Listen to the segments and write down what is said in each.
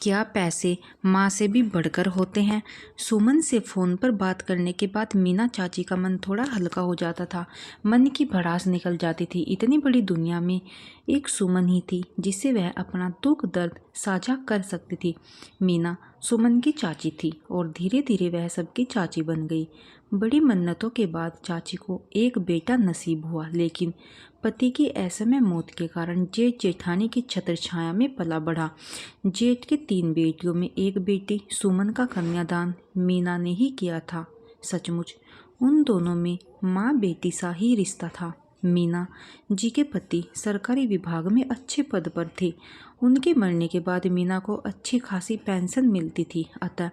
क्या पैसे माँ से भी बढ़कर होते हैं? सुमन से फ़ोन पर बात करने के बाद मीना चाची का मन थोड़ा हल्का हो जाता था। मन की भड़ास निकल जाती थी। इतनी बड़ी दुनिया में एक सुमन ही थी जिससे वह अपना दुख दर्द साझा कर सकती थी। मीना सुमन की चाची थी और धीरे धीरे वह सबकी चाची बन गई। बड़ी मन्नतों के बाद चाची को एक बेटा नसीब हुआ, लेकिन पति की असमय मौत के कारण जेठ जेठानी की छत्र छाया में पला बढ़ा। जेठ की 3 बेटियों में एक बेटी सुमन का कन्यादान मीना ने ही किया था। सचमुच उन दोनों में माँ बेटी सा ही रिश्ता था। मीना जी के पति सरकारी विभाग में अच्छे पद पर थे। उनके मरने के बाद मीना को अच्छी खासी पेंशन मिलती थी, अतः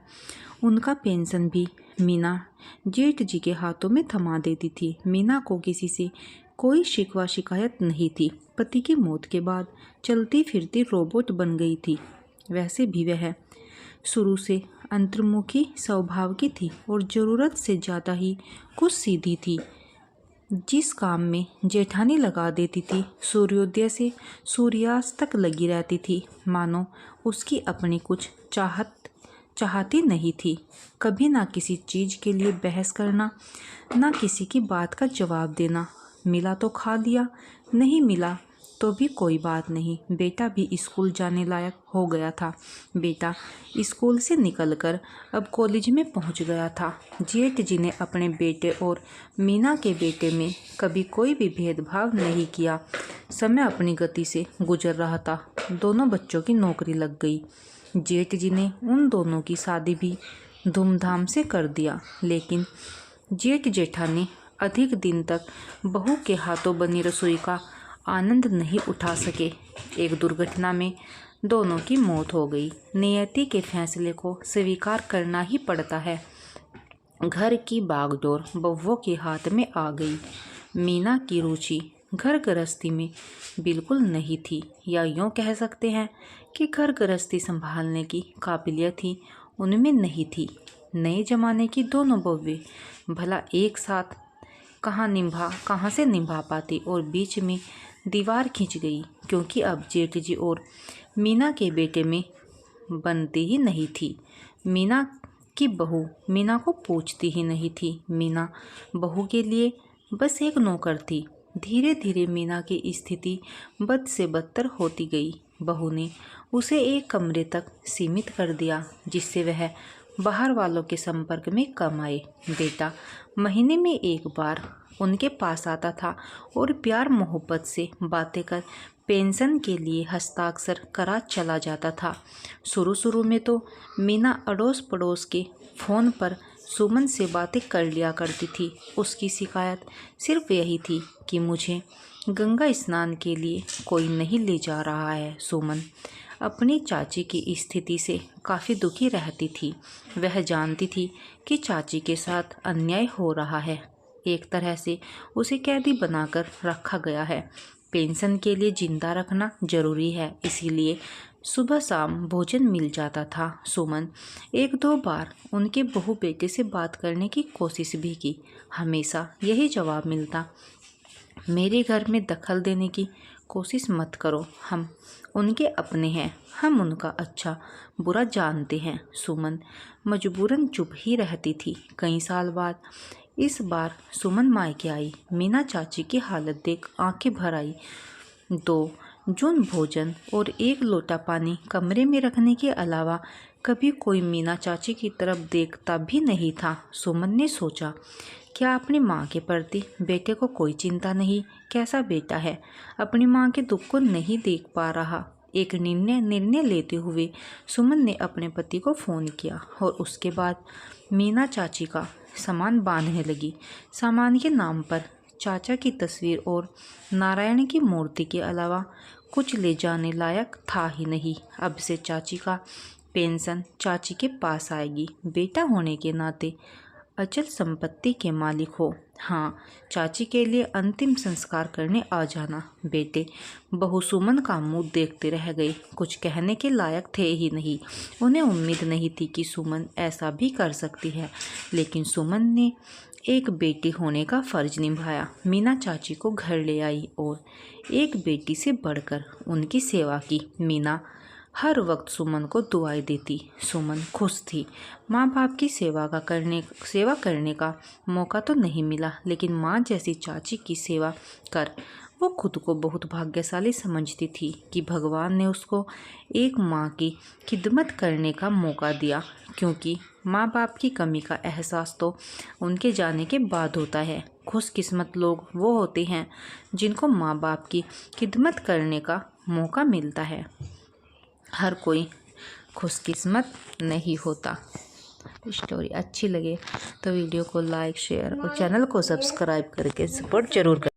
उनका पेंशन भी मीना जेठ जी के हाथों में थमा देती थी। मीना को किसी से कोई शिकवा शिकायत नहीं थी। पति की मौत के बाद चलती फिरती रोबोट बन गई थी। वैसे भी वह शुरू से अंतर्मुखी स्वभाव की थी और ज़रूरत से ज़्यादा ही कुछ सीधी थी। जिस काम में जेठानी लगा देती थी, सूर्योदय से सूर्यास्त तक लगी रहती थी, मानो उसकी अपनी कुछ चाहती नहीं थी। कभी ना किसी चीज़ के लिए बहस करना, ना किसी की बात का जवाब देना। मिला तो खा लिया, नहीं मिला तो भी कोई बात नहीं। बेटा भी स्कूल जाने लायक हो गया था। बेटा स्कूल से निकलकर अब कॉलेज में पहुंच गया था। जेठ जी ने अपने बेटे और मीना के बेटे में कभी कोई भी भेदभाव नहीं किया। समय अपनी गति से गुजर रहा था। दोनों बच्चों की नौकरी लग गई। जेठ जी ने उन दोनों की शादी भी धूमधाम से कर दिया, लेकिन जेठ जेठानी अधिक दिन तक बहू के हाथों बनी रसोई का आनंद नहीं उठा सके। एक दुर्घटना में दोनों की मौत हो गई। नियति के फैसले को स्वीकार करना ही पड़ता है। घर की बागडोर बहुओं के हाथ में आ गई। मीना की रुचि घर गृहस्थी में बिल्कुल नहीं थी, या यूँ कह सकते हैं कि घर गृहस्थी संभालने की काबिलियत ही उनमें नहीं थी। नए जमाने की दोनों बहुएं भला एक साथ कहाँ से निभा पाती, और बीच में दीवार खिंच गई, क्योंकि अब जेठ जी और मीना के बेटे में बनती ही नहीं थी। मीना की बहू मीना को पूछती ही नहीं थी। मीना बहू के लिए बस एक नौकर थी। धीरे धीरे मीना की स्थिति बद से बदतर होती गई। बहू ने उसे एक कमरे तक सीमित कर दिया, जिससे वह बाहर वालों के संपर्क में कम आए। बेटा महीने में एक बार उनके पास आता था और प्यार मोहब्बत से बातें कर पेंशन के लिए हस्ताक्षर करा चला जाता था। शुरू में तो मीना अड़ोस पड़ोस के फ़ोन पर सुमन से बातें कर लिया करती थी। उसकी शिकायत सिर्फ यही थी कि मुझे गंगा स्नान के लिए कोई नहीं ले जा रहा है। सुमन अपनी चाची की स्थिति से काफ़ी दुखी रहती थी। वह जानती थी कि चाची के साथ अन्याय हो रहा है। एक तरह से उसे कैदी बनाकर रखा गया है। पेंशन के लिए जिंदा रखना जरूरी है, इसीलिए सुबह शाम भोजन मिल जाता था। सुमन 1-2 बार उनके बहू बेटे से बात करने की कोशिश भी की। हमेशा यही जवाब मिलता, मेरे घर में दखल देने की कोशिश मत करो, हम उनके अपने हैं, हम उनका अच्छा बुरा जानते हैं। सुमन मजबूरन चुप ही रहती थी। कई साल बाद इस बार सुमन मायके आई। मीना चाची की हालत देख आंखें भर आई। 2 जून भोजन और 1 लोटा पानी कमरे में रखने के अलावा कभी कोई मीना चाची की तरफ देखता भी नहीं था। सुमन ने सोचा, क्या अपनी माँ के प्रति बेटे को कोई चिंता नहीं? कैसा बेटा है, अपनी माँ के दुख को नहीं देख पा रहा। एक निर्णय लेते हुए सुमन ने अपने पति को फ़ोन किया और उसके बाद मीना चाची का सामान बांधने लगी। सामान के नाम पर चाचा की तस्वीर और नारायण की मूर्ति के अलावा कुछ ले जाने लायक था ही नहीं। अब से चाची का पेंशन चाची के पास आएगी। बेटा होने के नाते अचल संपत्ति के मालिक हो। हाँ, चाची के लिए अंतिम संस्कार करने आ जाना। बेटे बहू सुमन का मुंह देखते रह गए। कुछ कहने के लायक थे ही नहीं। उन्हें उम्मीद नहीं थी कि सुमन ऐसा भी कर सकती है, लेकिन सुमन ने एक बेटी होने का फर्ज निभाया। मीना चाची को घर ले आई और एक बेटी से बढ़कर उनकी सेवा की। मीना हर वक्त सुमन को दुआएं देती। सुमन खुश थी। माँ बाप की सेवा करने का मौका तो नहीं मिला, लेकिन माँ जैसी चाची की सेवा कर वो खुद को बहुत भाग्यशाली समझती थी कि भगवान ने उसको एक माँ की खिदमत करने का मौका दिया, क्योंकि माँ बाप की कमी का एहसास तो उनके जाने के बाद होता है। खुशकिस्मत लोग वो होते हैं जिनको माँ बाप की खिदमत करने का मौका मिलता है। हर कोई खुशकिस्मत नहीं होता। स्टोरी अच्छी लगे तो वीडियो को लाइक, शेयर और चैनल को सब्सक्राइब करके सपोर्ट जरूर करें।